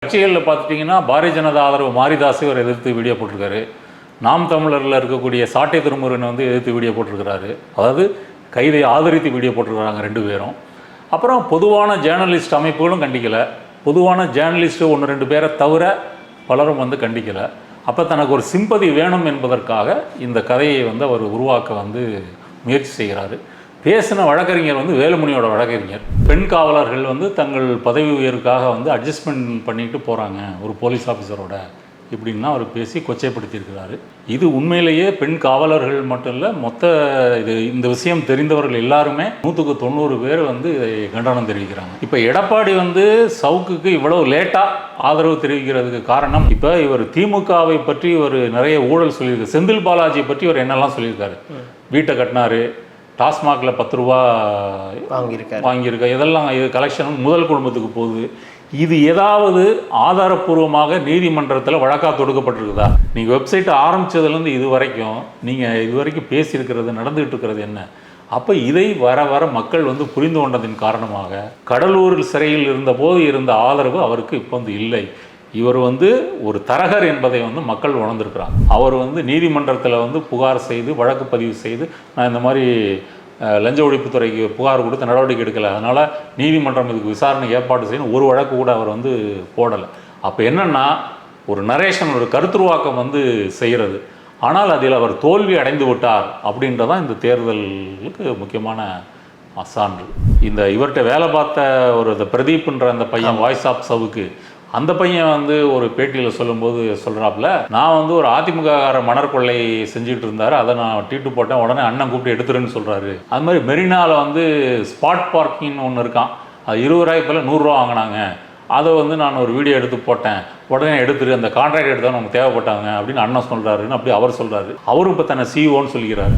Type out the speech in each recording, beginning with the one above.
கட்சிகளில் பார்த்துட்டிங்கன்னா பாரதிய ஜனதா ஆதரவு மாரிதாஸ் இவர் எதிர்த்து வீடியோ போட்டிருக்காரு. நாம் தமிழரில் இருக்கக்கூடிய சாட்டை திருமுருகனை வந்து எதிர்த்து வீடியோ போட்டிருக்கிறாரு. அதாவது கைதை ஆதரித்து வீடியோ போட்டிருக்கிறாங்க ரெண்டு பேரும். அப்புறம் பொதுவான ஜேர்னலிஸ்ட் அமைப்புகளும் கண்டிக்கலை. பொதுவான ஜேர்னலிஸ்ட்டு ஒன்று ரெண்டு பேரை தவிர பலரும் வந்து கண்டிக்கலை. அப்போ தனக்கு ஒரு சிம்பதி வேணும் என்பதற்காக இந்த கதையை வந்து அவர் உருவாக்க வந்து முயற்சி செய்கிறாரு. பேசின வழக்கறிஞர் வந்து வேலுமணியோட வழக்கறிஞர். பெண் காவலர்கள் வந்து தங்கள் பதவி உயர்வுக்காக வந்து அட்ஜஸ்ட்மெண்ட் பண்ணிட்டு போகிறாங்க ஒரு போலீஸ் ஆஃபீஸரோட இப்படின்னா அவர் பேசி கொச்சைப்படுத்தியிருக்கிறாரு. இது உண்மையிலேயே பெண் காவலர்கள் மட்டும் இல்லை, இந்த விஷயம் தெரிந்தவர்கள் எல்லாருமே 190 பேர் வந்து இதை கண்டனம் தெரிவிக்கிறாங்க. இப்போ எடப்பாடி வந்து சவுக்குக்கு இவ்வளவு லேட்டாக ஆதரவு தெரிவிக்கிறதுக்கு காரணம், இப்போ இவர் திமுகவை பற்றி ஒரு நிறைய ஊழல் சொல்லியிருக்காரு. செந்தில் பாலாஜியை பற்றி இவர் என்னெல்லாம் சொல்லியிருக்காரு. வீட்டை கட்டினாரு, டாஸ்மாகில் 10 ரூபா வாங்கியிருக்க, இதெல்லாம் இது கலெக்ஷன் முதல் குடும்பத்துக்கு போகுது. இது ஏதாவது ஆதாரப்பூர்வமாக நீதிமன்றத்தில் வழக்காக தொடுக்கப்பட்டிருக்குதா? நீங்கள் வெப்சைட்டை ஆரம்பித்ததுலேருந்து இது வரைக்கும் பேசியிருக்கிறது, நடந்துகிட்டு இருக்கிறது என்ன? அப்போ இதை வர வர மக்கள் வந்து புரிந்து கொண்டதின் காரணமாக கடலூரில் சிறையில் இருந்தபோது இருந்த ஆதரவு அவருக்கு இப்போ வந்து இல்லை. இவர் வந்து ஒரு தரகர் என்பதை வந்து மக்கள் உணர்ந்திருக்கிறாங்க. அவர் வந்து நீதிமன்றத்தில் வந்து புகார் செய்து வழக்கு பதிவு செய்து நான் இந்த மாதிரி லஞ்ச ஒழிப்புத்துறைக்கு புகார் கொடுத்து நடவடிக்கை எடுக்கலை, அதனால் நீதிமன்றம் இதுக்கு விசாரணை ஏற்பாடு செய்யணும் ஒரு வழக்கு கூட அவர் வந்து போடலை. அப்போ என்னென்னா ஒரு நரேஷன், ஒரு கருத்துருவாக்கம் வந்து செய்கிறது. ஆனால் அதில் அவர் தோல்வி அடைந்து விட்டார் அப்படின்றதான் இந்த தேர்தலுக்கு முக்கியமான சான்று. இந்த இவர்கிட்ட வேலை பார்த்த ஒரு பிரதீப்ன்ற அந்த பையன் வாய்ஸ் ஆஃப் சவுக்கு, அந்த பையன் வந்து ஒரு பேட்டியில் சொல்லும்போது சொல்கிறாப்புல, நான் வந்து ஒரு அதிமுககார மணற்கொள்ளை செஞ்சுட்டு இருந்தார், அதை நான் டீட்டு போட்டேன், உடனே அண்ணன் கூப்பிட்டு எடுத்துருன்னு சொல்கிறாரு. அது மாதிரி மெரினாவில் வந்து ஸ்பாட் பார்க்கிங்னு ஒன்று இருக்கான், அது 20 ரூபாய்க்கு போல 100 ரூபா வாங்கினாங்க, அதை வந்து நான் ஒரு வீடியோ எடுத்து போட்டேன், உடனே எடுத்துரு, அந்த கான்ட்ராக்ட் எடுத்தால் நமக்கு தேவைப்பட்டாங்க அப்படின்னு அண்ணன் சொல்கிறாருன்னு அப்படி அவர் சொல்கிறாரு. அவரும் இப்போ தன்னை சிஓன்னு சொல்லிக்கிறாரு.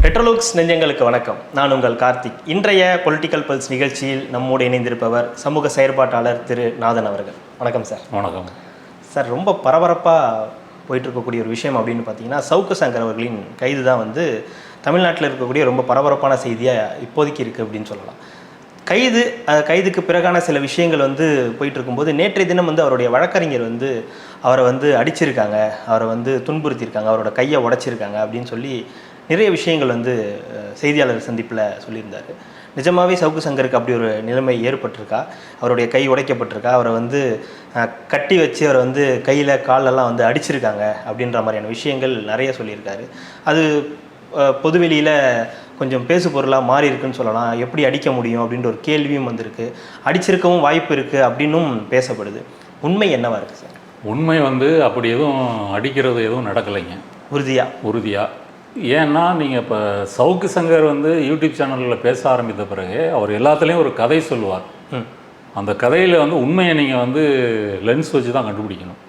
ரெட்ரோலுக்ஸ் நெஞ்சங்களுக்கு வணக்கம். நான் உங்கள் கார்த்திக். இன்றைய பொலிட்டிக்கல் பல்ஸ் நிகழ்ச்சியில் நம்மோடு இணைந்திருப்பவர் சமூக செயற்பாட்டாளர் திரு நாதன் அவர்கள். வணக்கம் சார். வணக்கம் சார். ரொம்ப பரபரப்பாக போயிட்டுருக்கக்கூடிய ஒரு விஷயம் அப்படின்னு பார்த்தீங்கன்னா, சவுக்கு சங்கர் அவர்களின் கைது தான் வந்து தமிழ்நாட்டில் இருக்கக்கூடிய ரொம்ப பரபரப்பான செய்தியாக இப்போதைக்கு இருக்குது அப்படின்னு சொல்லலாம். கைதுக்கு பிறகான சில விஷயங்கள் வந்து போயிட்டு இருக்கும்போது, நேற்றைய தினம் வந்து அவருடைய வழக்கறிஞர் வந்து அவரை வந்து அடிச்சிருக்காங்க, அவரை வந்து துன்புறுத்தியிருக்காங்க, அவரோட கையை உடைச்சிருக்காங்க அப்படின்னு சொல்லி நிறைய விஷயங்கள் வந்து செய்தியாளர் சந்திப்பில் சொல்லியிருந்தார். நிஜமாகவே சவுக்கு சங்கருக்கு அப்படி ஒரு நிலைமை ஏற்பட்டிருக்கா? அவருடைய கை உடைக்கப்பட்டிருக்கா? அவரை வந்து கட்டி வச்சு அவரை வந்து கையில் காலெல்லாம் வந்து அடிச்சிருக்காங்க அப்படின்ற மாதிரியான விஷயங்கள் நிறைய சொல்லியிருக்காரு. அது பொதுவெளியில் கொஞ்சம் பேசு பொருளாக மாறி இருக்குன்னு சொல்லலாம். எப்படி அடிக்க முடியும் அப்படின்ற ஒரு கேள்வியும் வந்திருக்கு. அடிச்சிருக்கவும் வாய்ப்பு இருக்குது அப்படின்னும் பேசப்படுது. உண்மை என்னவா இருக்குது சார்? உண்மை வந்து அப்படி எதுவும் அடிக்கிறது எதுவும் நடக்கலைங்க. உறுதியாக. ஏன்னா நீங்கள் இப்போ சவுக்கு சங்கர் வந்து யூடியூப் சேனலில் பேச ஆரம்பித்த பிறகு அவர் எல்லாத்துலேயும் ஒரு கதை சொல்லுவார். அந்த கதையில் வந்து உண்மையை நீங்கள் வந்து லென்ஸ் வச்சு தான் கண்டுபிடிக்கணும்.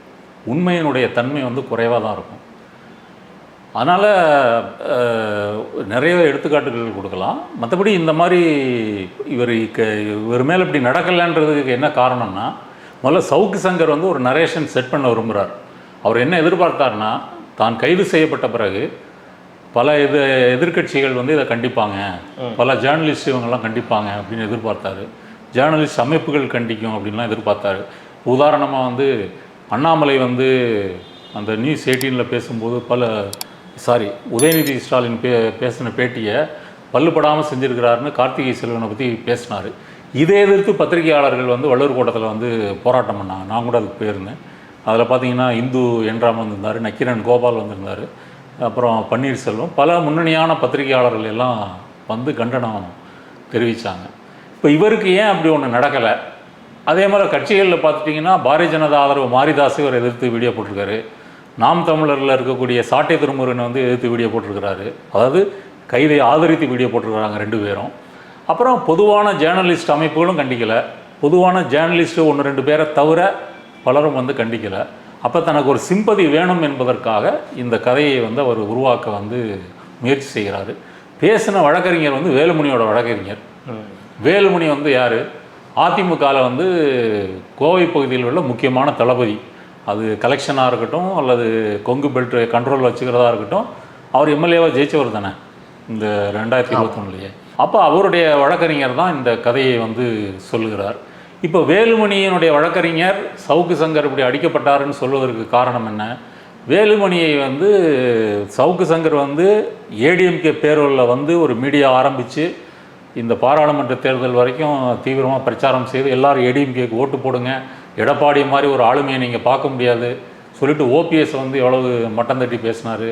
உண்மையினுடைய தன்மை வந்து குறைவாக தான் இருக்கும். அதனால் நிறைய எடுத்துக்காட்டுகள் கொடுக்கலாம். மற்றபடி இந்த மாதிரி இவர் மேலே இப்படி நடக்கலைன்றதுக்கு என்ன காரணம்னா, முதல்ல சவுக்கு சங்கர் வந்து ஒரு நரேஷன் செட் பண்ண விரும்புகிறார். அவர் என்ன எதிர்பார்த்தார்னா, தான் கைது செய்யப்பட்ட பிறகு பல எதிர்கட்சிகள் வந்து இதை கண்டிப்பாங்க, பல ஜேர்னலிஸ்ட் இவங்கெல்லாம் கண்டிப்பாங்க அப்படின்னு எதிர்பார்த்தாரு. ஜேர்னலிஸ்ட் அமைப்புகள் கண்டிக்கும் அப்படின்லாம் எதிர்பார்த்தாரு. உதாரணமாக வந்து அண்ணாமலை வந்து அந்த நியூஸ் 18 பேசும்போது உதயநிதி ஸ்டாலின் பேசின பேட்டியை பல்லுப்படாமல் செஞ்சுருக்கிறாருன்னு கார்த்திகை செல்வனை பற்றி பேசினார். இதை எதிர்த்து பத்திரிகையாளர்கள் வந்து வள்ளுவர் கோட்டத்தில் வந்து போராட்டம் பண்ணாங்க. நான் கூட அதுக்கு போயிருந்தேன். அதில் பார்த்தீங்கன்னா இந்து என்றாம் வந்திருந்தார், நக்கீரன் கோபால் வந்திருந்தார், அப்புறம் பன்னீர்செல்வம், பல முன்னணியான பத்திரிகையாளர்கள் எல்லாம் வந்து கண்டனம் தெரிவித்தாங்க. இப்போ இவருக்கு ஏன் அப்படி ஒன்று நடக்கலை? அதே மாதிரி கட்சிகளில் பார்த்துட்டிங்கன்னா பாரதிய ஜனதா ஆதரவு மாரிதாஸ் இவர் எதிர்த்து வீடியோ போட்டிருக்காரு. நாம் தமிழரில் இருக்கக்கூடிய சாட்டை திருமுருகனை வந்து எதிர்த்து வீடியோ போட்டிருக்கிறாரு. அதாவது கைதை ஆதரித்து வீடியோ போட்டிருக்கிறாங்க ரெண்டு பேரும். அப்புறம் பொதுவான ஜேர்னலிஸ்ட் அமைப்புகளும் கண்டிக்கலை. பொதுவான ஜேர்னலிஸ்ட்டு ஒன்று ரெண்டு பேரை தவிர பலரும் வந்து கண்டிக்கலை. அப்போ தனக்கு ஒரு சிம்பதி வேணும் என்பதற்காக இந்த கதையை வந்து அவர் உருவாக்க வந்து முயற்சி செய்கிறாரு. பேசின வழக்கறிஞர் வந்து வேலுமணியோட வழக்கறிஞர். வேலுமணி வந்து யார்? அதிமுகவில் வந்து கோவை பகுதியில் உள்ள முக்கியமான தளபதி. அது கலெக்ஷனாக இருக்கட்டும் அல்லது கொங்கு பெல்ட் கண்ட்ரோல் வச்சுக்கிறதா இருக்கட்டும், அவர் எம்எல்ஏவாக ஜெயிச்சவர் தானே. இந்த 2021 அப்போ அவருடைய வழக்கறிஞர் தான் இந்த கதையை வந்து சொல்லுகிறார். இப்போ வேலுமணியினுடைய வழக்கறிஞர் சவுக்கு சங்கர் இப்படி அடிக்கப்பட்டாருன்னு சொல்வதற்கு காரணம் என்ன? வேலுமணியை வந்து சவுக்கு சங்கர் வந்து ஏடிஎம்கே பேரோலில் வந்து ஒரு மீடியா ஆரம்பித்து இந்த பாராளுமன்ற தேர்தல் வரைக்கும் தீவிரமாக பிரச்சாரம் செய்து எல்லாரும் ஏடிஎம்கேக்கு ஓட்டு போடுங்க, எடப்பாடி மாதிரி ஒரு ஆளுமையை நீங்கள் பார்க்க முடியாது சொல்லிட்டு ஓபிஎஸ் வந்து எவ்வளவு மட்டம் தட்டி பேசினார்.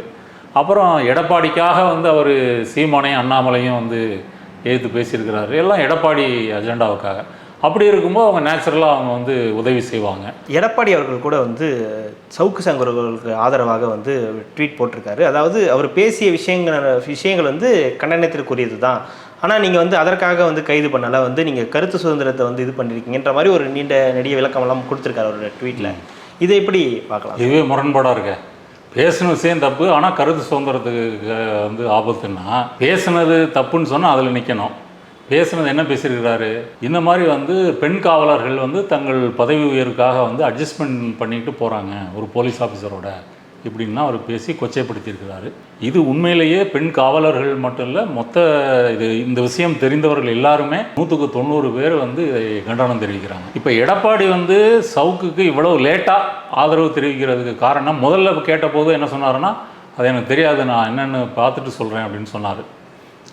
அப்புறம் எடப்பாடிக்காக வந்து அவர் சீமானையும் அண்ணாமலையும் வந்து எதிர்த்து பேசியிருக்கிறாரு. எல்லாம் எடப்பாடி அஜெண்டாவுக்காக. அப்படி இருக்கும்போது அவங்க நேச்சுரலாக அவங்க வந்து உதவி செய்வாங்க. எடப்பாடி அவர்கள் கூட வந்து சவுக்கு சங்கர் அவர்களுக்கு ஆதரவாக வந்து ட்வீட் போட்டிருக்காரு. அதாவது அவர் பேசிய விஷயங்கள் வந்து கண்டனத்திற்குரியது தான், ஆனால் நீங்கள் வந்து அதற்காக வந்து கைது பண்ணல, வந்து நீங்கள் கருத்து சுதந்திரத்தை வந்து இது பண்ணியிருக்கீங்கன்ற மாதிரி ஒரு நெடிய விளக்கமெல்லாம் கொடுத்துருக்காரு அவரோட ட்வீட்டில். இதை எப்படி பார்க்கலாம்? இதுவே முரண்பாடாக இருக்க. பேசின விஷயம் தப்பு, ஆனால் கருத்து சுதந்திரத்துக்கு வந்து ஆபத்துன்னா பேசுனது தப்புன்னு சொன்னால் அதில் நிற்கணும். பேசுனது என்ன பேசியிருக்கிறாரு? இந்த மாதிரி வந்து பெண் காவலர்கள் வந்து தங்கள் பதவி உயர்வுக்காக வந்து அட்ஜஸ்ட்மெண்ட் பண்ணிட்டு போகிறாங்க ஒரு போலீஸ் ஆஃபீஸரோட இப்படின்னா அவர் பேசி கொச்சைப்படுத்தியிருக்கிறாரு. இது உண்மையிலேயே பெண் காவலர்கள் மட்டும் இல்லை, இந்த விஷயம் தெரிந்தவர்கள் எல்லாருமே 190 பேர் வந்து இதை கண்டனம் தெரிவிக்கிறாங்க. இப்போ எடப்பாடி வந்து சவுக்குக்கு இவ்வளவு லேட்டாக ஆதரவு தெரிவிக்கிறதுக்கு காரணம், முதல்ல கேட்டபோது என்ன சொன்னாருன்னா, அது எனக்கு தெரியாது, நான் என்னென்னு பார்த்துட்டு சொல்கிறேன் அப்படின்னு சொன்னார்.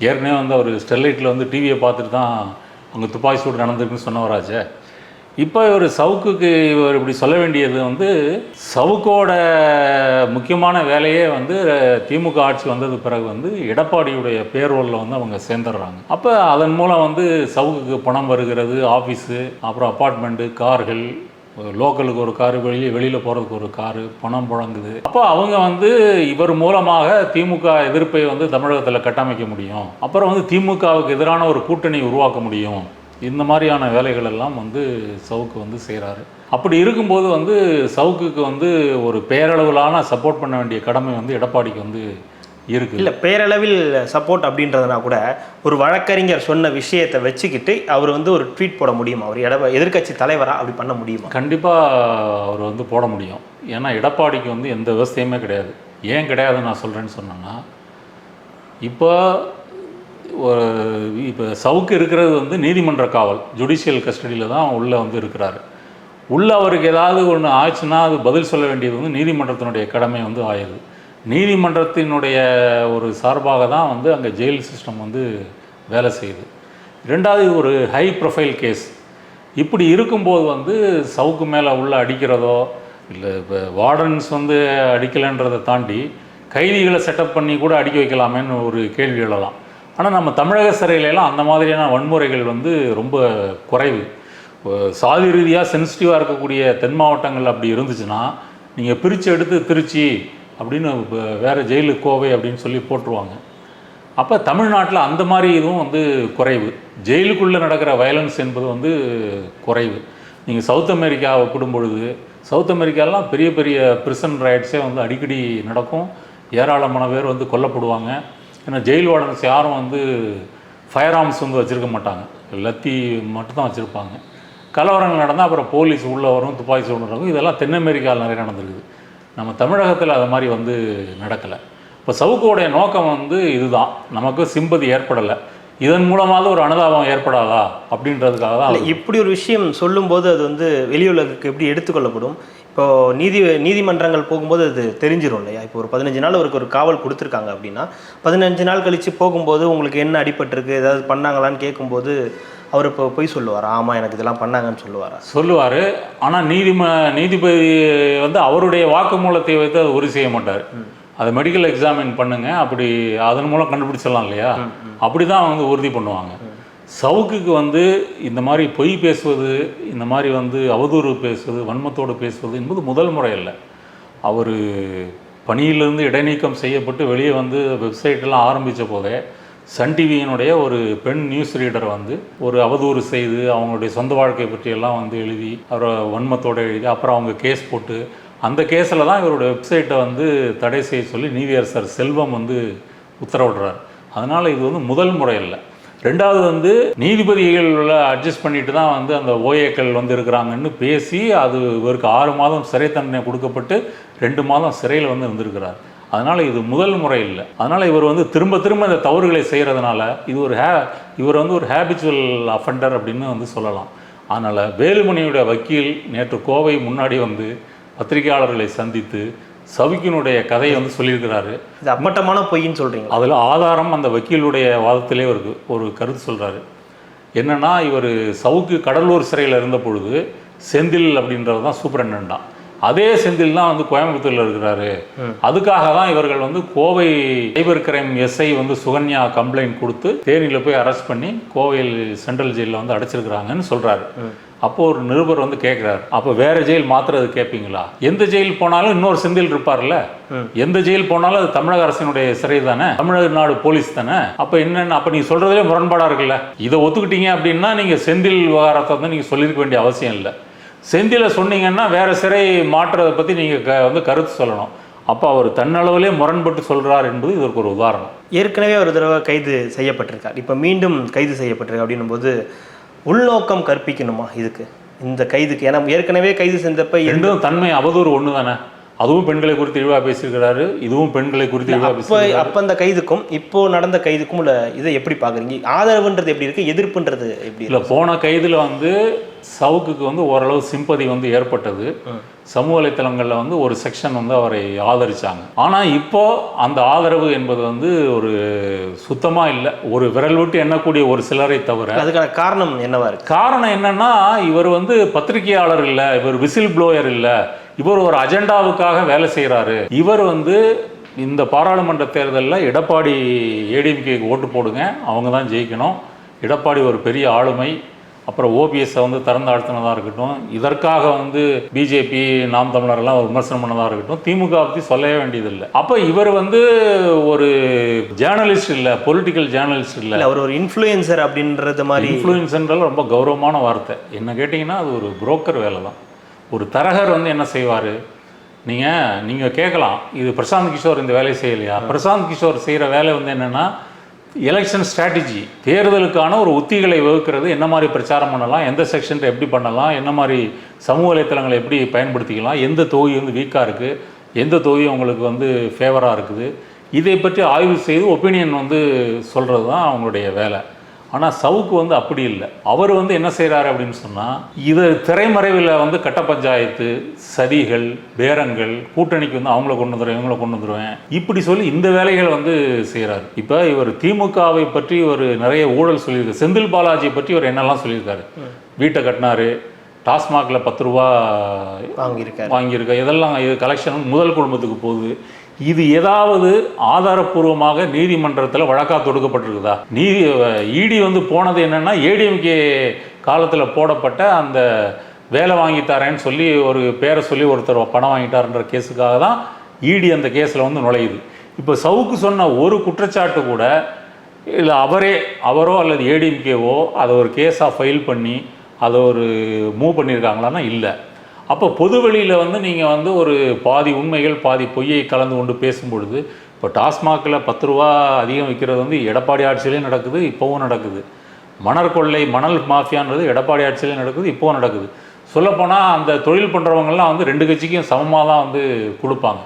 ஏற்கனவே வந்து அவர் ஸ்டெர்லைட்டில் வந்து டிவியை பார்த்துட்டு தான் அங்கே துப்பாக்கி சூடு நடந்திருக்குன்னு சொன்னவராச்சே. இப்போ இவர் சவுக்குக்கு இவர் இப்படி சொல்ல வேண்டியது வந்து, சவுக்கோட முக்கியமான வேலையே வந்து திமுக ஆட்சி வந்தது பிறகு வந்து எடப்பாடியுடைய பேரோலில் வந்து அவங்க சேர்ந்துடுறாங்க. அப்போ அதன் மூலம் வந்து சவுக்குக்கு பணம் வருகிறது, ஆஃபீஸு, அப்புறம் அப்பார்ட்மெண்ட்டு, கார்கள், லோக்கலுக்கு ஒரு காரு, வெளியில் போகிறதுக்கு ஒரு காரு, பணம் புழங்குது. அப்போ அவங்க வந்து இவர் மூலமாக திமுக எதிர்ப்பை வந்து தமிழகத்தில் கட்டமைக்க முடியும், அப்புறம் வந்து திமுகவுக்கு எதிரான ஒரு கூட்டணி உருவாக்க முடியும். இந்த மாதிரியான வேலைகள் எல்லாம் வந்து சவுக்கு வந்து செய்கிறாரு. அப்படி இருக்கும்போது வந்து சவுக்குக்கு வந்து ஒரு பேரளவிலான சப்போர்ட் பண்ண வேண்டிய கடமை வந்து எடப்பாடிக்கு வந்து இருக்குது. இல்லை, பேரளவில் சப்போர்ட் அப்படின்றதுனா கூட ஒரு வழக்கறிஞர் சொன்ன விஷயத்தை வச்சுக்கிட்டு அவர் வந்து ஒரு ட்வீட் போட முடியும், அவர் எதிர்க்கட்சி தலைவராக அப்படி பண்ண முடியுமா? கண்டிப்பாக அவர் வந்து போட முடியும். ஏன்னா எடப்பாடிக்கு வந்து எந்த விவசாயமே கிடையாது. ஏன் கிடையாதுன்னு நான் சொல்கிறேன்னு சொன்னேன்னா, இப்போ சவுக்கு இருக்கிறது வந்து நீதிமன்ற காவல், ஜுடிஷியல் கஸ்டடியில் தான் உள்ளே வந்து இருக்கிறாரு. உள்ளே அவருக்கு ஏதாவது ஒன்று ஆச்சுன்னா அது பதில் சொல்ல வேண்டியது வந்து நீதிமன்றத்தினுடைய கடமை வந்து ஆயிடுது. நீதிமன்றத்தினுடைய ஒரு சார்பாக தான் வந்து அங்கே ஜெயில் சிஸ்டம் வந்து வேலை செய்யுது. ரெண்டாவது, இது ஒரு ஹை ப்ரொஃபைல் கேஸ். இப்படி இருக்கும்போது வந்து சவுக்கு மேலே உள்ள அடிக்கிறதோ இல்லை, இப்போ வார்டன்ஸ் வந்து அடிக்கலைன்றதை தாண்டி கைதிகளை செட்டப் பண்ணி கூட அடிக்க வைக்கலாமேன்னு ஒரு கேள்வி எழலாம். ஆனால் நம்ம தமிழக சிறையிலலாம் அந்த மாதிரியான வன்முறைகள் வந்து ரொம்ப குறைவு. சாதி ரீதியாக சென்சிட்டிவாக இருக்கக்கூடிய தென் மாவட்டங்கள் அப்படி இருந்துச்சுன்னா நீங்கள் பிரித்து எடுத்து திருச்சி அப்படின்னு வேறு ஜெயிலு கோவை அப்படின்னு சொல்லி போட்டுருவாங்க. அப்போ தமிழ்நாட்டில் அந்த மாதிரி இதுவும் வந்து குறைவு. ஜெயிலுக்குள்ளே நடக்கிற வயலன்ஸ் என்பது வந்து குறைவு. நீங்கள் சவுத் அமெரிக்காவை ஒப்பிடும்பொழுது, சவுத் அமெரிக்காலாம் பெரிய பெரிய பிரிசன் ரைட்ஸே வந்து அடிக்கடி நடக்கும். ஏராளமான பேர் வந்து கொல்லப்படுவாங்க. ஏன்னா ஜெயில் வார்டன்ஸ் யாரும் வந்து ஃபயர் ஆர்ம்ஸ் வந்து வச்சுருக்க மாட்டாங்க, லத்தி மட்டும்தான் வச்சுருப்பாங்க. கலவரங்கள் நடந்தால் அப்புறம் போலீஸ் உள்ளே வரும், துப்பாக்கி சூடு நடக்கும். இதெல்லாம் தென் அமெரிக்காவில் நிறைய நடந்திருக்குது. நம்ம தமிழகத்தில் அது மாதிரி வந்து நடக்கலை. இப்போ சவுக்கோடைய நோக்கம் வந்து இதுதான், நமக்கு சிம்பதி ஏற்படலை, இதன் மூலமாக ஒரு அனுதாபம் ஏற்படாதா அப்படின்றதுக்காக தான். இப்படி ஒரு விஷயம் சொல்லும்போது அது வந்து வெளியுலகுக்கு எப்படி எடுத்துக்கொள்ளப்படும்? இப்போது நீதிமன்றங்கள் போகும்போது அது தெரிஞ்சிடும் இல்லையா? இப்போ ஒரு 15 நாள் அவருக்கு ஒரு காவல் கொடுத்துருக்காங்க அப்படின்னா 15 நாள் கழித்து போகும்போது உங்களுக்கு என்ன அடிபட்டிருக்கு, ஏதாவது பண்ணாங்களான்னு கேட்கும்போது அவர் இப்போ போய் சொல்லுவார், ஆமாம் எனக்கு இதெல்லாம் பண்ணாங்கன்னு சொல்லுவார். ஆனால் நீதிபதி வந்து அவருடைய வாக்குமூலத்தை வைத்து அதை உறுதி செய்ய மாட்டார். அதை மெடிக்கல் எக்ஸாமின் பண்ணுங்க, அப்படி அதன் மூலம் கண்டுபிடிச்சிடலாம் இல்லையா? அப்படி தான் வந்து உறுதி பண்ணுவாங்க. சவுக்குக்கு வந்து இந்த மாதிரி பொய் பேசுவது, இந்த மாதிரி வந்து அவதூறு பேசுவது, வன்மத்தோடு பேசுவது என்பது முதல் முறை இல்லை. அவர் பணியிலிருந்து இடைநீக்கம் செய்யப்பட்டு வெளியே வந்து வெப்சைட்டெல்லாம் ஆரம்பித்த போதே சன் டிவியினுடைய ஒரு பெண் நியூஸ் ரீடர் வந்து ஒரு அவதூறு செய்து அவங்களுடைய சொந்த வாழ்க்கை பற்றியெல்லாம் வந்து எழுதி அவரை வன்மத்தோடு எழுதி அப்புறம் அவங்க கேஸ் போட்டு, அந்த கேஸில் தான் இவருடைய வெப்சைட்டை வந்து தடை செய்ய சொல்லி நீதியரசர் செல்வம் வந்து உத்தரவிடுறார். அதனால் இது வந்து முதல் முறை இல்லை. ரெண்டாவது வந்து நீதிபதிகள் அட்ஜஸ்ட் பண்ணிட்டு தான் வந்து அந்த ஓஏக்கள் வந்து இருக்கிறாங்கன்னு பேசி அது இவருக்கு 6 மாதம் சிறை தண்டனை கொடுக்கப்பட்டு 2 மாதம் சிறையில் வந்து இருந்திருக்கிறார். அதனால் இது முதல் முறை இல்லை. அதனால் இவர் வந்து திரும்ப திரும்ப இந்த தவறுகளை செய்கிறதுனால இது இவர் வந்து ஒரு ஹேபிச்சுவல் அஃபெண்டர் அப்படின்னு வந்து சொல்லலாம். அதனால் வேலுமணியுடைய வக்கீல் நேற்று கோவை முன்னாடி வந்து பத்திரிகையாளர்களை சந்தித்து சவுக்கினுடைய கதையை வந்து சொல்லியிருக்கிறாரு. இது அப்பட்டமான பொய்ன்னு சொல்கிறீங்க. அதில் ஆதாரம் அந்த வக்கீலுடைய வாதத்திலே ஒரு கருத்து சொல்கிறாரு. என்னென்னா, இவர் சவுக்கு கடலூர் சிறையில் இருந்த பொழுது செந்தில் அப்படின்றது தான் சூப்பரண்டா. அதே செந்தில் தான் வந்து கோயம்புத்தூரில் இருக்கிறாரு. அதுக்காக தான் இவர்கள் வந்து கோவை சைபர் கிரைம் எஸ்ஐ வந்து சுகன்யா கம்ப்ளைண்ட் கொடுத்து தேனியில் போய் அரெஸ்ட் பண்ணி கோவையில் சென்ட்ரல் ஜெயிலில் வந்து அடைச்சிருக்கிறாங்கன்னு சொல்கிறாரு. அப்போ ஒரு நிருபர் வந்து கேட்குறாரு, அப்போ வேற ஜெயில் மாத்துறது கேட்பீங்களா? எந்த ஜெயில் போனாலும் இன்னொரு செந்தில் இருப்பார்ல, எந்த ஜெயில் போனாலும் அது தமிழக அரசினுடைய சிறை தானே, தமிழ்நாடு போலீஸ் தானே. அப்போ என்னென்ன, அப்போ நீங்கள் சொல்கிறதுலே முரண்பாடாக இருக்குல்ல. இதை ஒத்துக்கிட்டீங்க அப்படின்னா நீங்கள் செந்தில் விவகாரத்தை வந்து நீங்கள் சொல்லியிருக்க வேண்டிய அவசியம் இல்லை. செந்திலை சொன்னீங்கன்னா வேற சிறை மாற்றுறதை பற்றி நீங்கள் வந்து கருத்து சொல்லணும். அப்போ அவர் தன்னளவிலே முரண்பட்டு சொல்கிறார் என்பது இதற்கு ஒரு உதாரணம். ஏற்கனவே ஒரு தடவை கைது செய்யப்பட்டிருக்கார், இப்போ மீண்டும் கைது செய்யப்பட்டிருக்கு அப்படின்னும் போது உள்நோக்கம் கற்பிக்கணுமா இதுக்கு, இந்த கைதுக்கு? ஏன்னா ஏற்கனவே கைது செஞ்சப்ப ரெண்டும் தன்மை அவதூறு ஒன்று தானே. அதுவும் பெண்களை குறித்து இழிவாக பேசியிருக்கிறாரு, இதுவும் பெண்களை குறித்து இழிவாக பேசியிருக்காரு. அப்போ அந்த கைதுக்கும் இப்போ நடந்த கைதுக்கும் உள்ள இதை எப்படி பார்க்குறீங்க? ஆதரவுன்றது எப்படி இருக்குது, எதிர்ப்புன்றது எப்படி இல்லை? போன கைதில் வந்து சவுக்குக்கு வந்து ஓரளவு சிம்பதி வந்து ஏற்பட்டது. சமூக வலைத்தளங்களில் வந்து ஒரு செக்ஷன் வந்து அவரை ஆதரிச்சாங்க. ஆனால் இப்போ அந்த ஆதரவு என்பது வந்து ஒரு சுத்தமாக இல்லை. ஒரு விரல் விட்டு எண்ணக்கூடிய ஒரு சிலரை தவிர. அதுக்கான காரணம் என்னவா இருக்கு? காரணம் என்னன்னா, இவர் வந்து பத்திரிகையாளர் இல்லை, இவர் விசில் ப்ளோயர் இல்லை, இவர் ஒரு அஜெண்டாவுக்காக வேலை செய்கிறாரு. இவர் வந்து இந்த பாராளுமன்ற தேர்தலில் எடப்பாடி ஏடிஎம்கேக்கு ஓட்டு போடுங்க, அவங்க தான் ஜெயிக்கணும், எடப்பாடி ஒரு பெரிய ஆளுமை, அப்புறம் ஓபிஎஸ்ஸை வந்து திறந்தாழ்த்தினதாக இருக்கட்டும், இதற்காக வந்து பிஜேபி நாம் தமிழரெல்லாம் ஒரு விமர்சனம் பண்ணதாக இருக்கட்டும், திமுக பற்றி சொல்லவே வேண்டியதில்லை. அப்போ இவர் வந்து ஒரு ஜேர்னலிஸ்ட் இல்லை, பொலிட்டிக்கல் ஜேர்னலிஸ்ட் இல்லை, அவர் ஒரு இன்ஃப்ளூயன்சர் அப்படின்றது மாதிரி. இன்ஃப்ளூயன்ஸ்ன்றது ரொம்ப கௌரவமான வார்த்தை. என்ன கேட்டிங்கன்னா அது ஒரு புரோக்கர் வேலை தான். ஒரு தரகர் வந்து என்ன செய்வார்? நீங்கள் கேட்கலாம், இது பிரசாந்த் கிஷோர் இந்த வேலையை செய்யலையா? பிரசாந்த் கிஷோர் செய்கிற வேலை வந்து என்னென்னா எலெக்ஷன் ஸ்ட்ராட்டஜி, தேர்தலுக்கான ஒரு உத்திகளை வகுக்கிறது. என்ன மாதிரி பிரச்சாரம் பண்ணலாம், எந்த செக்ஷன் எப்படி பண்ணலாம், என்ன மாதிரி சமூக வலைத்தளங்களை எப்படி பயன்படுத்திக்கலாம், எந்த தொகுதி வந்து வீக்காக இருக்குது, எந்த தொகுதி உங்களுக்கு வந்து ஃபேவராக இருக்குது, இதை பற்றி ஆய்வு செய்து ஒப்பீனியன் வந்து சொல்கிறது தான் அவங்களுடைய வேலை. ஆனால் சவுக்கு வந்து அப்படி இல்லை. அவர் வந்து என்ன செய்கிறாரு அப்படின்னு சொன்னால், இது திரைமறைவில் வந்து கட்ட பஞ்சாயத்து, சதிகள், பேரங்கள், கூட்டணிக்கு வந்து அவங்கள கொண்டு வந்துடுவேன், இவங்கள கொண்டு வந்துடுவேன், இப்படி சொல்லி இந்த வேலைகளை வந்து செய்கிறாரு. இப்போ இவர் திமுகவை பற்றி ஒரு நிறைய ஊழல் சொல்லியிருக்காரு. செந்தில் பாலாஜியை பற்றி இவர் என்னெல்லாம் சொல்லியிருக்காரு? வீட்டை கட்டினாரு, டாஸ்மாகில் 10 ரூபா வாங்கியிருக்காரு, இதெல்லாம் இது கலெக்ஷன் முதல் குடும்பத்துக்கு போகுது. இது ஏதாவது ஆதாரப்பூர்வமாக நீதிமன்றத்தில் வழக்காக தொடுக்கப்பட்டிருக்குதா? இடி வந்து போனது என்னென்னா, ஏடிஎம்கே காலத்தில் போடப்பட்ட அந்த வேலை வாங்கித்தாரேன்னு சொல்லி ஒரு பேரை சொல்லி ஒருத்தர் பணம் வாங்கிட்டாருன்ற கேஸுக்காக தான் இடி அந்த கேஸில் வந்து நுழையுது. இப்போ சவுக்கு சொன்ன ஒரு குற்றச்சாட்டு கூட இல்லை அவரோ அல்லது ஏடிஎம்கேவோ அதை ஒரு கேஸாக ஃபைல் பண்ணி அதை ஒரு மூவ் பண்ணியிருக்காங்களான்னா இல்லை. அப்போ பொதுவெளியில் வந்து நீங்கள் வந்து ஒரு பாதி உண்மைகள் பாதி பொய்யை கலந்து கொண்டு பேசும்பொழுது, இப்போ டாஸ்மாகில் 10 ரூபா அதிகம் விற்கிறது வந்து எடப்பாடி ஆட்சியிலே நடக்குது, இப்போவும் நடக்குது. மணல் கொள்ளை, மணல் மாஃபியான்றது எடப்பாடி ஆட்சியிலே நடக்குது, இப்போவும் நடக்குது. சொல்லப்போனால் அந்த தொழில் பண்ணுறவங்கலாம் வந்து 2 கட்சிக்கும் சமமாக தான் வந்து கொடுப்பாங்க.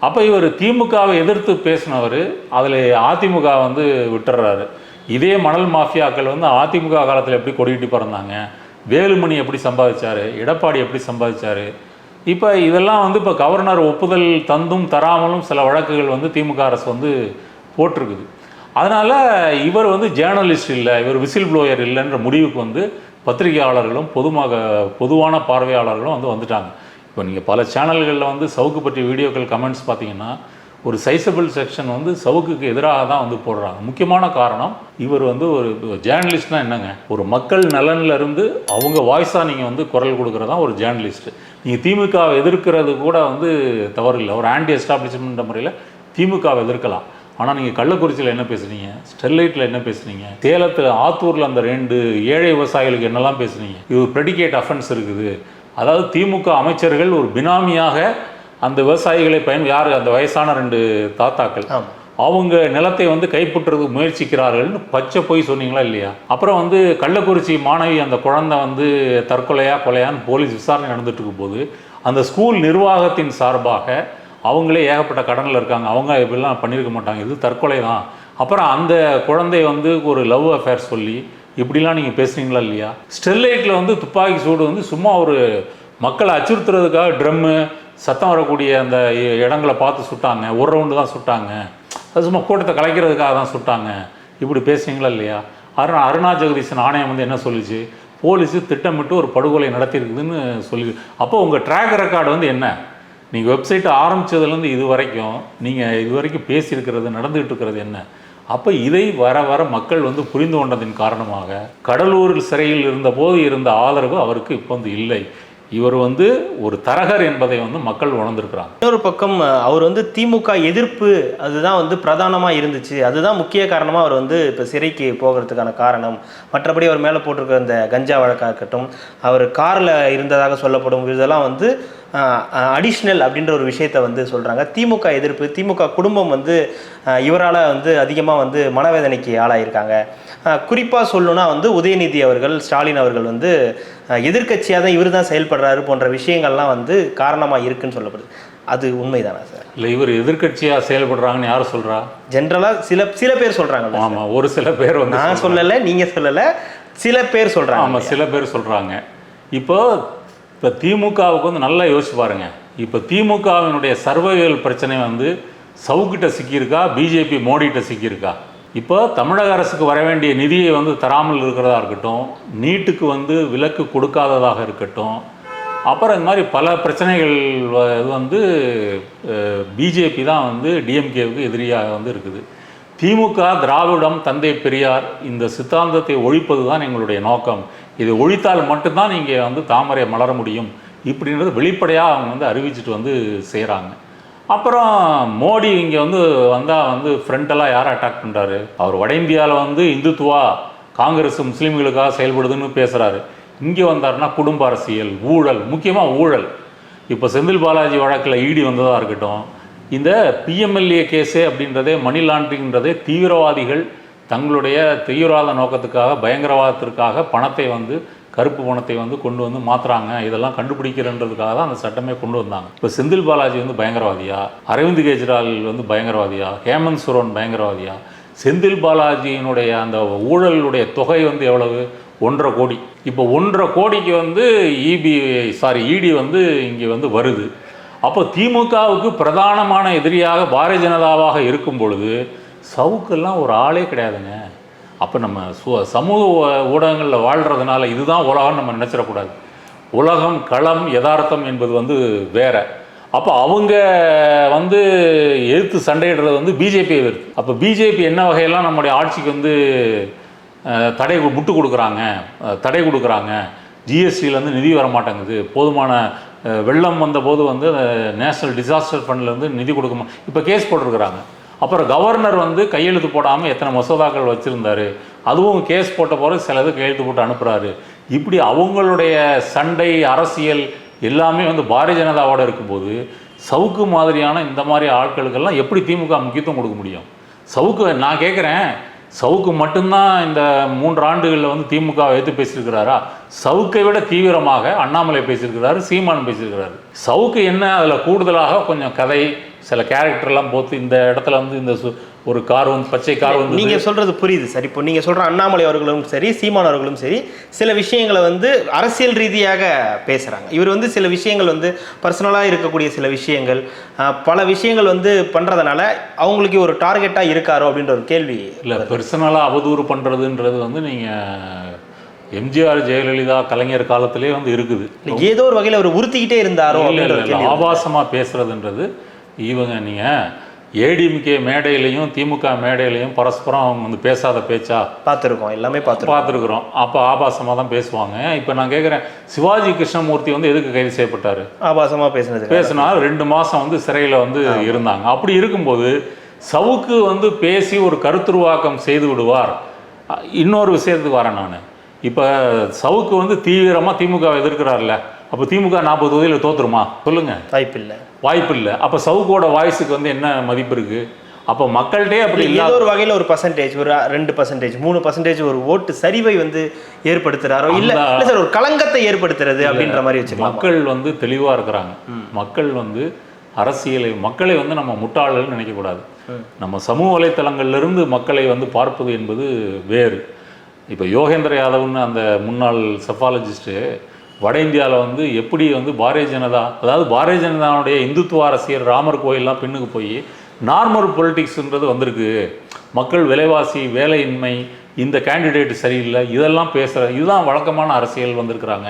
அப்போ இவர் திமுகவை எதிர்த்து பேசினவர் அதில் அதிமுக வந்து விட்டுறாரு. இதே மணல் மாஃபியாக்கள் வந்து அதிமுக காலத்தில் எப்படி கொடிக்கிட்டு பிறந்தாங்க, வேலுமணி எப்படி சம்பாதிச்சார், எடப்பாடி எப்படி சம்பாதிச்சார். இப்போ இதெல்லாம் வந்து இப்போ கவர்னர் ஒப்புதல் தந்தும் தராமலும் சில வழக்குகள் வந்து திமுக அரசு வந்து போட்டிருக்குது. அதனால் இவர் வந்து ஜேர்னலிஸ்ட் இல்லை, இவர் விசில் ப்ளோயர் இல்லைன்ற முடிவுக்கு வந்து பத்திரிகையாளர்களும் பொதுவான பார்வையாளர்களும் வந்து வந்துட்டாங்க. இப்போ நீங்கள் பல சேனல்களில் வந்து சவுக்கு பற்றிய வீடியோக்கள் கமெண்ட்ஸ் பார்த்தீங்கன்னா ஒரு சைசபிள் செக்ஷன் வந்து சவுக்குக்கு எதிராக தான் வந்து போடுறாங்க. முக்கியமான காரணம், இவர் வந்து ஒரு ஜேர்னலிஸ்ட்னா என்னங்க, ஒரு மக்கள் நலனிலிருந்து அவங்க வாய்ஸாக நீங்கள் வந்து குரல் கொடுக்குறதான் ஒரு ஜேர்னலிஸ்ட்டு. நீங்கள் திமுகவை எதிர்க்கிறது கூட வந்து தவறு இல்லை. ஒரு ஆன்டி எஸ்டாப்ளிஷ்மெண்ட் முறையில் திமுகவை எதிர்க்கலாம். ஆனால் நீங்கள் கள்ளக்குறிச்சியில் என்ன பேசுனீங்க, ஸ்டெர்லைட்டில் என்ன பேசுனீங்க, சேலத்தில் ஆத்தூரில் அந்த 2 ஏழை விவசாயிகளுக்கு என்னெல்லாம் பேசுனீங்க, இது ப்ரெடிகேட் அஃபென்ஸ் இருக்குது. அதாவது திமுக அமைச்சர்கள் ஒரு பினாமியாக அந்த விவசாயிகளை யார் அந்த வயசான 2 தாத்தாக்கள் அவங்க நிலத்தை வந்து கைப்பற்றுறதுக்கு முயற்சிக்கிறார்கள்னு பச்சை போய் சொன்னீங்களா இல்லையா? அப்புறம் வந்து கள்ளக்குறிச்சி மாணவி அந்த குழந்தை வந்து தற்கொலையா கொலையான்னு போலீஸ் விசாரணை நடந்துட்டு இருக்கும் போது அந்த ஸ்கூல் நிர்வாகத்தின் சார்பாக அவங்களே ஏகப்பட்ட கடனில் இருக்காங்க, அவங்க இப்படிலாம் பண்ணியிருக்க மாட்டாங்க, இது தற்கொலை தான். அப்புறம் அந்த குழந்தை வந்து ஒரு லவ் அஃபேர் சொல்லி இப்படிலாம் நீங்கள் பேசுனீங்களா இல்லையா? ஸ்டெர்லைட்டில் வந்து துப்பாக்கி சூடு வந்து சும்மா ஒரு மக்களை அச்சுறுத்துறதுக்காக ட்ரம்மு சத்தம் வரக்கூடிய அந்த இடங்களை பார்த்து சுட்டாங்க, ஒரு ரவுண்டு தான் சுட்டாங்க, அது சும்மா கூட்டத்தை கலைக்கிறதுக்காக தான் சுட்டாங்க, இப்படி பேசுனீங்களா இல்லையா? அருணா ஜெகதீசன் ஆணையம் வந்து என்ன சொல்லிச்சு? போலீஸு திட்டமிட்டு ஒரு படுகொலை நடத்தியிருக்குதுன்னு சொல்லி. அப்போ உங்கள் ட்ராக் ரெக்கார்டு வந்து என்ன? நீங்கள் வெப்சைட்டை ஆரம்பித்ததுலேருந்து இது வரைக்கும் நீங்கள் இது வரைக்கும் பேசியிருக்கிறது, நடந்துகிட்டு இருக்கிறது என்ன? அப்போ இதை வர வர மக்கள் வந்து புரிந்து கொண்டதின் காரணமாக கடலூரில் சிறையில் இருந்தபோது இருந்த ஆதரவு அவருக்கு இப்போ வந்து இல்லை. இவர் வந்து ஒரு தரகர் என்பதை வந்து மக்கள் உணர்ந்திருக்கிறாங்க. இன்னொரு பக்கம் அவர் வந்து திமுக எதிர்ப்பு அதுதான் வந்து பிரதானமாக இருந்துச்சு, அதுதான் முக்கிய காரணமாக அவர் வந்து இப்போ சிறைக்கு போகிறதுக்கான காரணம். மற்றபடி அவர் மேலே போட்டிருக்கிற இந்த கஞ்சா வழக்காக இருக்கட்டும், அவர் காரில் இருந்ததாக சொல்லப்படும் இதெல்லாம் வந்து அடிஷ்னல் அப்படின்ற ஒரு விஷயத்தை வந்து சொல்கிறாங்க. திமுக எதிர்ப்பு, திமுக குடும்பம் வந்து இவரால் வந்து அதிகமாக வந்து மனவேதனைக்கு ஆளாயிருக்காங்க. குறிப்பாக சொல்லணும்னா வந்து உதயநிதி அவர்கள், ஸ்டாலின் அவர்கள் வந்து எதிர்க்கட்சியாக தான் இவர் தான் செயல்படுறாரு போன்ற விஷயங்கள்லாம் வந்து காரணமாக இருக்குன்னு சொல்லப்படுது. அது உண்மைதானா சார்? இல்லை, இவர் எதிர்க்கட்சியாக செயல்படுறாங்கன்னு யாரும் சொல்கிறா? ஜென்ரலாக சில பேர் சொல்கிறாங்க. ஆமாம், ஒரு சில பேர் வந்து, நான் சொல்லலை, நீங்கள் சொல்லலை, சில பேர் சொல்கிறாங்க. ஆமாம், சில பேர் சொல்கிறாங்க. இப்போ திமுகவுக்கு வந்து நல்லா யோசிச்சு பாருங்கள். இப்போ திமுகவினுடைய சர்வைவல் பிரச்சனை வந்து சவுக்கிட்ட சிக்கியிருக்கா, பிஜேபி மோடிகிட்ட சிக்கியிருக்கா? இப்போ தமிழக அரசுக்கு வர வேண்டிய நிதியை வந்து தராமல் இருக்கிறதா இருக்கட்டும், நீட்டுக்கு வந்து விலக்கு கொடுக்காததாக இருக்கட்டும், அப்புறம் இந்த மாதிரி பல பிரச்சனைகள் வந்து பிஜேபி தான் வந்து டிஎம்கேவுக்கு எதிரியாக வந்து இருக்குது. திமுக, திராவிடம், தந்தை பெரியார் இந்த சித்தாந்தத்தை ஒழிப்பது தான் எங்களுடைய நோக்கம், இதை ஒழித்தால் மட்டும்தான் இங்கே வந்து தாமரை மலர முடியும் இப்படின்றது வெளிப்படையாக அவங்க வந்து அறிவிச்சிட்டு வந்து செய்கிறாங்க. அப்புறம் மோடி இங்கே வந்து வந்தால் வந்து ஃப்ரண்டெல்லாம் யாரை அட்டாக் பண்ணுறாரு? அவர் வட இந்தியாவில் வந்து இந்துத்துவா, காங்கிரஸ் முஸ்லீம்களுக்காக செயல்படுதுன்னு பேசுகிறாரு. இங்கே வந்தார்னா குடும்ப அரசியல், ஊழல், முக்கியமாக ஊழல். இப்போ செந்தில் பாலாஜி வழக்கில் இடி வந்ததாக இருக்கட்டும், இந்த பிஎம்எல்ஏ கேஸு அப்படின்றதே மணி லாண்ட்ரிங்கிறதே தீவிரவாதிகள் தங்களுடைய தீவிரவாத நோக்கத்துக்காக, பயங்கரவாதத்திற்காக பணத்தை வந்து, கருப்பு பணத்தை வந்து கொண்டு வந்து மாற்றுறாங்க, இதெல்லாம் கண்டுபிடிக்கிறன்றதுக்காக தான் அந்த சட்டமே கொண்டு வந்தாங்க. இப்போ செந்தில் பாலாஜி வந்து பயங்கரவாதியா, அரவிந்த் கெஜ்ரிவால் வந்து பயங்கரவாதியா, ஹேமந்த் சோரன் பயங்கரவாதியா? செந்தில் பாலாஜியினுடைய அந்த ஊழலுடைய தொகை வந்து எவ்வளவு? 1.5 கோடி. இப்போ 1.5 கோடிக்கு வந்து இடி வந்து இங்கே வந்து வருது. அப்போ திமுகவுக்கு பிரதானமான எதிரியாக பாரதிய ஜனதாவாக இருக்கும் பொழுது சவுக்கெல்லாம் ஒரு ஆளே கிடையாதுங்க. அப்போ நம்ம சமூக ஊடகங்களில் வாழ்கிறதுனால இதுதான் உலகம் நம்ம நினச்சிடக்கூடாது. உலகம், களம், யதார்த்தம் என்பது வந்து வேற. அப்போ அவங்க வந்து எதிர்த்து சண்டையிடுறது வந்து பிஜேபியை எதிர்த்து. அப்போ பிஜேபி என்ன வகையெல்லாம் நம்முடைய ஆட்சிக்கு வந்து முட்டு கொடுக்குறாங்க, தடை கொடுக்குறாங்க, ஜிஎஸ்டியிலேருந்து நிதி வர மாட்டேங்குது, போதுமான வெள்ளம் வந்தபோது வந்து நேஷ்னல் டிசாஸ்டர் ஃபண்ட்லேருந்து நிதி கொடுக்குமா, இப்போ கேஸ் போட்டிருக்கிறாங்க. அப்புறம் கவர்னர் வந்து கையெழுத்து போடாமல் எத்தனை மசோதாக்கள் வச்சுருந்தாரு, அதுவும் கேஸ் போட்ட போது சிலது கையெழுத்து போட்டு அனுப்புகிறாரு. இப்படி அவங்களுடைய சண்டை, அரசியல் எல்லாமே வந்து பாரதிய ஜனதாவோட இருக்கும்போது சவுக்கு மாதிரியான இந்த மாதிரி ஆட்களுக்கெல்லாம் எப்படி திமுக முக்கியத்துவம் கொடுக்க முடியும்? சவுக்கு, நான் கேட்குறேன், சவுக்கு மட்டும்தான் இந்த 3 ஆண்டுகளில் வந்து திமுக எடுத்து பேசியிருக்கிறாரா? சவுக்கை விட தீவிரமாக அண்ணாமலை பேசியிருக்கிறாரு, சீமான் பேசியிருக்கிறாரு. சவுக்கு என்ன அதில் கூடுதலாக கொஞ்சம் கதை, சில கேரக்டர்லாம் போத்து இந்த இடத்துல வந்து இந்த ஒரு கார் வந்து பச்சை கார் வந்து, நீங்கள் சொல்கிறது புரியுது சார். இப்போ நீங்கள் சொல்கிற அண்ணாமலை அவர்களும் சரி, சீமான் அவர்களும் சரி, சில விஷயங்களை வந்து அரசியல் ரீதியாக பேசுகிறாங்க. இவர் வந்து சில விஷயங்கள் வந்து பர்சனலாக இருக்கக்கூடிய சில விஷயங்கள், பல விஷயங்கள் வந்து பண்ணுறதுனால அவங்களுக்கு ஒரு டார்கெட்டாக இருக்காரோ அப்படின்ற ஒரு கேள்வி. இல்லை, பர்சனலாக அவதூறு பண்ணுறதுன்றது வந்து நீங்கள் எம்ஜிஆர், ஜெயலலிதா, கலைஞர் காலத்திலே வந்து இருக்குது. ஏதோ ஒரு வகையில் அவர் உறுத்திக்கிட்டே இருந்தாரோ? ஆபாசமாக பேசுறதுன்றது இவங்க, நீங்கள் ஏடிஎம்கே மேடையிலையும் திமுக மேடையிலையும் பரஸ்பரம் அவங்க வந்து பேசாத பேச்சா பார்த்துருக்கோம், எல்லாமே பார்த்துருக்குறோம். அப்போ ஆபாசமாக தான் பேசுவாங்க. இப்போ நான் கேட்குறேன், சிவாஜி கிருஷ்ணமூர்த்தி வந்து எதுக்கு கைது செய்யப்பட்டார்? ஆபாசமாக பேசினா 2 மாதம் வந்து சிறையில் வந்து இருந்தாங்க. அப்படி இருக்கும்போது சவுக்கு வந்து பேசி ஒரு கருத்துருவாக்கம் செய்து விடுவார். இன்னொரு விஷயத்துக்கு வரேன் நான். இப்போ சவுக்கு வந்து தீவிரமாக திமுக எதிர்க்கிறார்ல, அப்போ திமுக 40 தொகுதியில் தோற்றுருமா? சொல்லுங்கள். வாய்ப்பில்லை. அப்போ சவுக்கோட வாய்ஸுக்கு வந்து என்ன மதிப்பு இருக்குது? அப்போ மக்கள்கிட்டே அப்படி ஏதோ ஒரு வகையில் ஒரு பர்சன்டேஜ், ஒரு 2%, 3% ஒரு ஓட்டு சரிவை வந்து ஏற்படுத்துகிறாரோ? இல்லை சார், ஒரு களங்கத்தை ஏற்படுத்துறது அப்படின்ற மாதிரி வச்சுக்கலாம். மக்கள் வந்து தெளிவாக இருக்கிறாங்க. மக்கள் வந்து அரசியலை மக்களை வந்து நம்ம முட்டாளன்னு நினைக்கக்கூடாது. நம்ம சமூக வலைத்தளங்கள்லேருந்து மக்களை வந்து பார்ப்பது என்பது வேறு. இப்போ யோகேந்திர யாதவ்னு அந்த முன்னாள் செஃபாலஜிஸ்ட்டு வட இந்தியாவில் வந்து எப்படி வந்து பாரதிய ஜனதா, அதாவது பாரதிய ஜனதாவுடைய இந்துத்துவ அரசியல் ராமர் கோயிலெலாம் பின்னுக்கு போய் நார்மல் பொலிட்டிக்ஸ்ன்றது வந்திருக்கு, மக்கள் விலைவாசி வேலையின்மை இந்த கேண்டிடேட் சரியில்லை இதெல்லாம் பேசுகிற இதுதான் வழக்கமான அரசியல் வந்திருக்கிறாங்க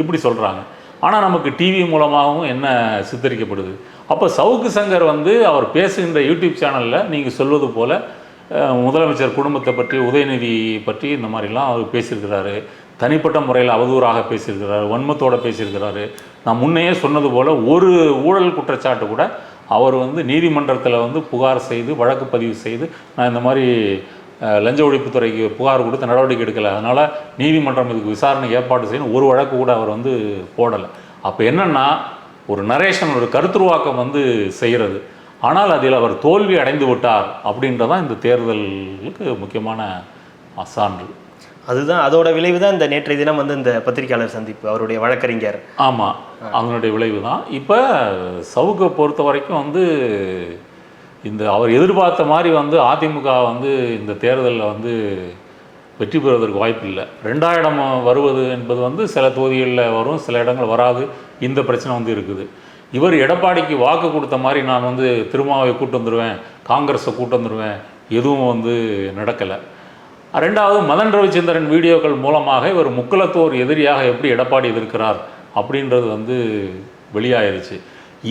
இப்படி சொல்கிறாங்க. ஆனால் நமக்கு டிவி மூலமாகவும் என்ன சித்தரிக்கப்படுது. அப்போ சவுக்கு சங்கர் வந்து அவர் பேசுகின்ற யூடியூப் சேனலில் நீங்கள் சொல்வது போல் முதலமைச்சர் குடும்பத்தை பற்றி உதயநிதி பற்றி இந்த மாதிரிலாம் அவர் பேசியிருக்கிறாரு, தனிப்பட்ட முறையில் அவதூறாக பேசியிருக்கிறாரு, வன்மத்தோடு பேசியிருக்கிறாரு. நான் முன்னையே சொன்னது போல் ஒரு ஊழல் குற்றச்சாட்டு கூட அவர் வந்து நீதிமன்றத்தில் வந்து புகார் செய்து வழக்கு பதிவு செய்து நான் இந்த மாதிரி லஞ்ச ஒழிப்புத்துறைக்கு புகார் கொடுத்து நடவடிக்கை எடுக்கலை, அதனால் நீதிமன்றம் இதுக்கு விசாரணை ஏற்பாடு செய்யணும் ஒரு வழக்கு கூட அவர் வந்து போடலை. அப்போ என்னென்னா ஒரு நரேஷன் ஒரு கருத்துருவாக்கம் வந்து செய்கிறது. ஆனால் அதில் அவர் தோல்வி அடைந்து விட்டார் அப்படின்றதான் இந்த தேர்தலுக்கு முக்கியமான சான்று. அதுதான் அதோட விளைவு தான் இந்த நேற்றைய தினம் வந்து இந்த பத்திரிகையாளர் சந்திப்பு அவருடைய வழக்கறிஞர். ஆமாம், அதனுடைய விளைவு தான். இப்போ சவுக்கை பொறுத்த வரைக்கும் வந்து இந்த அவர் எதிர்பார்த்த மாதிரி வந்து அதிமுக வந்து இந்த தேர்தலில் வந்து வெற்றி பெறுவதற்கு வாய்ப்பு இல்லை. 2000 வருவது என்பது வந்து சில தொகுதிகளில் வரும், சில இடங்கள் வராது. இந்த பிரச்சனை வந்து இருக்குது. இவர் எடப்பாடிக்கு வாக்கு கொடுத்த மாதிரி நான் வந்து திருமாவை கூட்டு வந்துடுவேன், காங்கிரஸை கூட்டு வந்துடுவேன், எதுவும் வந்து நடக்கலை. ரெண்டாவது மதன் ரவிச்சந்திரன் வீடியோக்கள் மூலமாக இவர் முக்குலத்தோர் எதிரியாக எப்படி எடப்பாடி எதிர்க்கிறார் அப்படின்றது வந்து வெளியாயிருச்சு.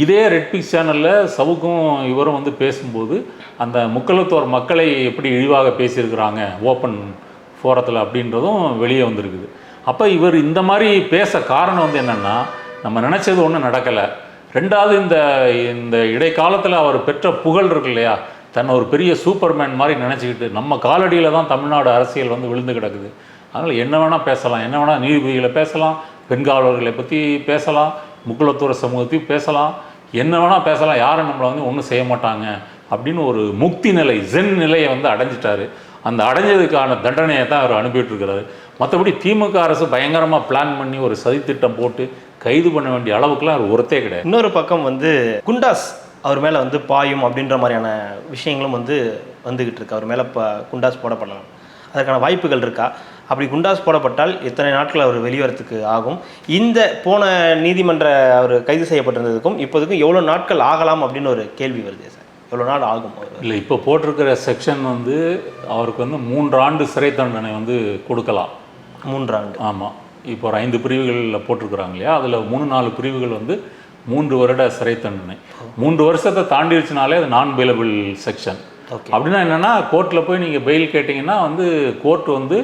இதே ரெட்பிக்ஸ் சேனலில் சவுக்கும் இவரும் வந்து பேசும்போது அந்த முக்குலத்தோர் மக்களை எப்படி இழிவாக பேசியிருக்கிறாங்க ஓப்பன் ஃபோரத்தில் அப்படின்றதும் வெளியே வந்திருக்குது. அப்போ இவர் இந்த மாதிரி பேச காரணம் வந்து என்னென்னா நம்ம நினச்சது ஒன்றும் நடக்கலை. ரெண்டாவது இந்த இடைக்காலத்தில் அவர் பெற்ற புகழ் இருக்கு இல்லையா, தன்னை ஒரு பெரிய சூப்பர்மேன் மாதிரி நினச்சிக்கிட்டு நம்ம காலடியில் தான் தமிழ்நாடு அரசியல் வந்து விழுந்து கிடக்குது. அதனால் என்ன வேணால் பேசலாம், என்ன வேணால் நீதிபதிகளை பேசலாம், பெண்காவலர்களை பற்றி பேசலாம், முக்குலத்தோர் சமூகத்தையும் பேசலாம், என்ன வேணால் பேசலாம், யாரும் நம்மளை வந்து ஒன்றும் செய்ய மாட்டாங்க அப்படின்னு ஒரு முக்தி நிலை ஜென் நிலையை வந்து அடைஞ்சிட்டாரு. அந்த அடைஞ்சதுக்கான தண்டனையை தான் அவர் அனுப்பிட்டுருக்கிறாரு. மற்றபடி திமுக அரசு பயங்கரமாக பிளான் பண்ணி ஒரு சதித்திட்டம் போட்டு கைது பண்ண வேண்டிய அளவுக்குலாம் அவர் ஒருத்தே கிடையாது. இன்னொரு பக்கம் வந்து குண்டாஸ் அவர் மேலே வந்து பாயும் அப்படின்ற மாதிரியான விஷயங்களும் வந்து வந்துக்கிட்டு இருக்கு. அவர் மேலே குண்டாஸ் போடப்படலாம், அதற்கான வாய்ப்புகள் இருக்கா? அப்படி குண்டாஸ் போடப்பட்டால் எத்தனை நாட்கள் அவர் வெளிவரத்துக்கு ஆகும்? இந்த போன நீதிமன்ற அவர் கைது செய்யப்பட்டிருந்ததுக்கும் இப்போதுக்கும் எவ்வளோ நாட்கள் ஆகலாம் அப்படின்னு ஒரு கேள்வி வருது சார். எவ்வளோ நாள் ஆகும்? இல்லை, இப்போ போட்டிருக்கிற செக்ஷன் வந்து அவருக்கு வந்து 3 ஆண்டு சிறை தண்டனை வந்து கொடுக்கலாம். 3 ஆண்டு? ஆமாம். இப்போ ஒரு 5 பிரிவுகளில் போட்டிருக்கிறாங்க இல்லையா, அதில் 3-4 பிரிவுகள் வந்து 3 வருட சிறை தண்டனை. 3 வருஷத்தை தாண்டிடுச்சுனாலே அது நான் பெயிலபிள் செக்ஷன். அப்படின்னா என்னென்னா கோர்ட்டில் போய் நீங்கள் பெயில் கேட்டிங்கன்னா வந்து கோர்ட் வந்து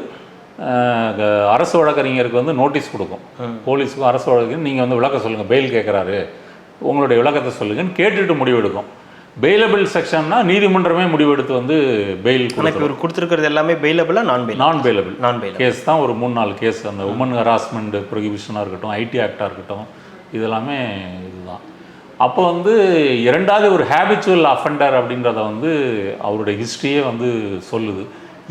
அரசு வழக்கறிஞருக்கு வந்து நோட்டீஸ் கொடுக்கும், போலீஸுக்கும் அரசு வழக்கறிஞர் நீங்கள் வந்து விளக்கம் சொல்லுங்கள், பெயில் கேட்குறாரு உங்களுடைய விளக்கத்தை சொல்லுங்கன்னு கேட்டுட்டு முடிவெடுக்கும். பெயிலபிள் செக்ஷன்னா நீதிமன்றமே முடிவெடுத்து வந்து பெயில் கொடுத்துருக்கிறது எல்லாமே பெயிலபிளா நான் பெயிலபிள் கேஸ் தான். ஒரு 3-4 கேஸ், அந்த உமன் ஹராஸ்மெண்ட் ப்ரொஹிபிஷனாக இருக்கட்டும், ஐடி ஆக்டாக இருக்கட்டும், இதெல்லாமே இதுதான். அப்போ வந்து இரண்டாவது ஒரு ஹேபிச்சுவல் அஃபெண்டர் அப்படின்றத வந்து அவருடைய ஹிஸ்ட்ரியே வந்து சொல்லுது.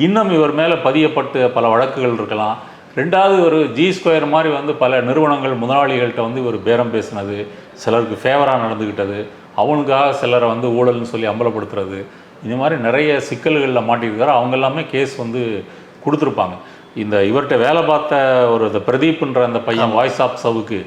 இன்னும் இவர் மேலே பதியப்பட்டு பல வழக்குகள் இருக்கலாம். ரெண்டாவது ஒரு G2 மாதிரி வந்து பல நிறுவனங்கள் முதலாளிகள்கிட்ட வந்து இவர் பேரம் பேசினது, சிலருக்கு ஃபேவராக நடந்துக்கிட்டது, அவனுக்காக சிலரை வந்து ஊழல்னு சொல்லி அம்பலப்படுத்துறது, இந்த மாதிரி நிறைய சிக்கல்களில் மாட்டியிருக்காரு. அவங்க எல்லாமே கேஸ் வந்து கொடுத்துருப்பாங்க. இந்த இவர்கிட்ட வேலை பார்த்த ஒரு பிரதீப்ன்ற அந்த பையன் வாய்ஸ் ஆஃப் சவுக்கு,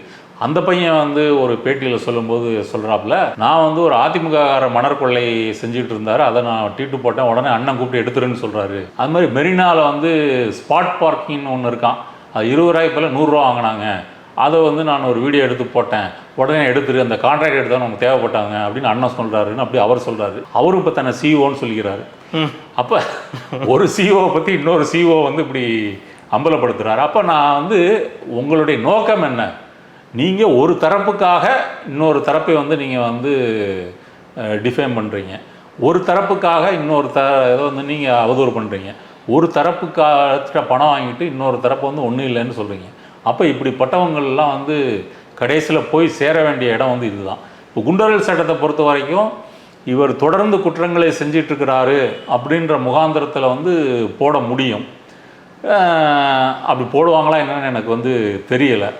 அந்த பையன் வந்து ஒரு பேட்டியில் சொல்லும்போது சொல்கிறாப்புல, நான் வந்து ஒரு அதிமுககார மணற்கொள்ளை செஞ்சுட்டு இருந்தார், அதை நான் டீட்டு போட்டேன், உடனே அண்ணன் கூப்பிட்டு எடுத்துருன்னு சொல்கிறாரு. அது மாதிரி மெரினாவில் வந்து ஸ்பாட் பார்க்கிங்னு ஒன்று இருக்கான், அது 20 ரூபாய்க்கு போல் 100 ரூபா வாங்கினாங்க, அதை வந்து நான் ஒரு வீடியோ எடுத்து போட்டேன், உடனே எடுத்துரு அந்த கான்ட்ராக்ட் எடுத்தால் நமக்கு தேவைப்பட்டாங்க அப்படின்னு அண்ணன் சொல்கிறாருன்னு அப்படி அவர் சொல்கிறாரு. அவரும் இப்போ தன்னை சிஓன்னு சொல்லிக்கிறாரு. அப்போ ஒரு சிஓ பற்றி இன்னொரு சிஓ வந்து இப்படி அம்பலப்படுத்துகிறாரு. அப்போ நான் வந்து உங்களுடைய நோக்கம் என்ன? நீங்கள் ஒரு தரப்புக்காக இன்னொரு தரப்பை வந்து நீங்கள் வந்து டிஃபேம் பண்ணுறீங்க, ஒரு தரப்புக்காக இன்னொரு இதை வந்து நீங்கள் அவதூறு பண்ணுறீங்க, ஒரு தரப்புக்காக பணம் வாங்கிட்டு இன்னொரு தரப்பு வந்து ஒன்றும் இல்லைன்னு சொல்கிறீங்க. அப்போ இப்படிப்பட்டவங்கள்லாம் வந்து கடைசியில் போய் சேர வேண்டிய இடம் வந்து இதுதான். இப்போ குண்டர்கள் சட்டத்தை பொறுத்த வரைக்கும் இவர் தொடர்ந்து குற்றங்களை செஞ்சிட்ருக்கிறாரு அப்படின்ற முகாந்திரத்தில் வந்து போட முடியும். அப்படி போடுவாங்களா என்னன்னு எனக்கு வந்து தெரியலை.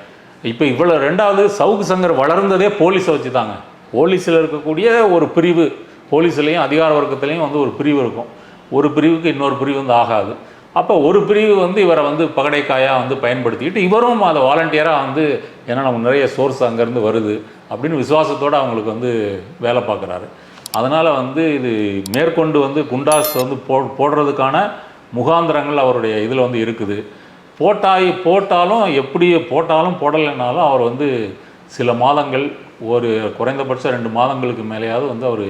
இப்போ இவ்வளோ ரெண்டாவது சவுக்கு சங்கர் வளர்ந்ததே போலீஸை வச்சு தாங்க. போலீஸில் இருக்கக்கூடிய ஒரு பிரிவு, போலீஸ்லேயும் அதிகார வர்க்கத்துலேயும் வந்து ஒரு பிரிவு இருக்கும். ஒரு பிரிவுக்கு இன்னொரு பிரிவு வந்து ஆகாது. அப்போ ஒரு பிரிவு வந்து இவரை வந்து பகடைக்காயாக வந்து பயன்படுத்திக்கிட்டு இவரும் அதை வாலண்டியராக வந்து ஏன்னா நம்ம நிறைய சோர்ஸ் அங்கேருந்து வருது அப்படின்னு விசுவாசத்தோடு அவங்களுக்கு வந்து வேலை பார்க்குறாரு. அதனால் வந்து இது மேற்கொண்டு வந்து குண்டாஸ் வந்து போடுறதுக்கான முகாந்திரங்கள் அவருடைய இதில் வந்து இருக்குது. போட்டாலும் எப்படி போட்டாலும் போடலைன்னாலும் அவர் வந்து சில மாதங்கள், ஒரு குறைந்தபட்சம் 2 மாதங்களுக்கு மேலேயாவது வந்து அவர்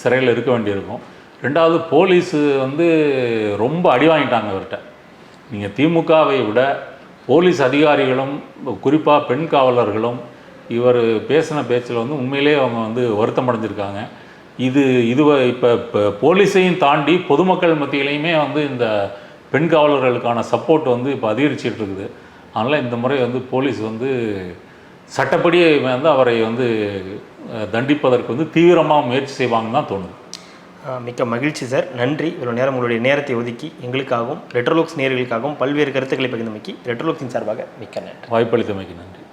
சிறையில் இருக்க வேண்டியிருக்கும். ரெண்டாவது போலீஸு வந்து ரொம்ப அடி வாங்கிட்டாங்க அவர்கிட்ட. நீங்கள் திமுகவை விட போலீஸ் அதிகாரிகளும் குறிப்பாக பெண் காவலர்களும் இவர் பேசின பேச்சில் வந்து உண்மையிலேயே அவங்க வந்து வருத்தம் அடைஞ்சிருக்காங்க. இது இப்போ போலீஸையும் தாண்டி பொதுமக்கள் மத்தியிலையுமே வந்து இந்த பெண் காவலர்களுக்கான சப்போர்ட் வந்து இப்போ அதிகரிச்சிட்டு இருக்குது. அதனால் இந்த முறை வந்து போலீஸ் வந்து சட்டப்படி வந்து அவரை வந்து தண்டிப்பதற்கு வந்து தீவிரமாக முயற்சி செய்வாங்கன்னு தான் தோணுது. மிக்க மகிழ்ச்சி சார், நன்றி. இவ்வளோ நேரம் உங்களுடைய நேரத்தை ஒதுக்கி எங்களுக்காகவும் ரெட்ரோலுக்ஸ் நேயர்களுக்காகவும் பல்வேறு கருத்துக்களை பகிர்ந்தமைக்கு ரெட்ரோலுக்ஸின் சார்பாக மிக்க நன்றி. வாய்ப்பளித்தமைக்கு நன்றி.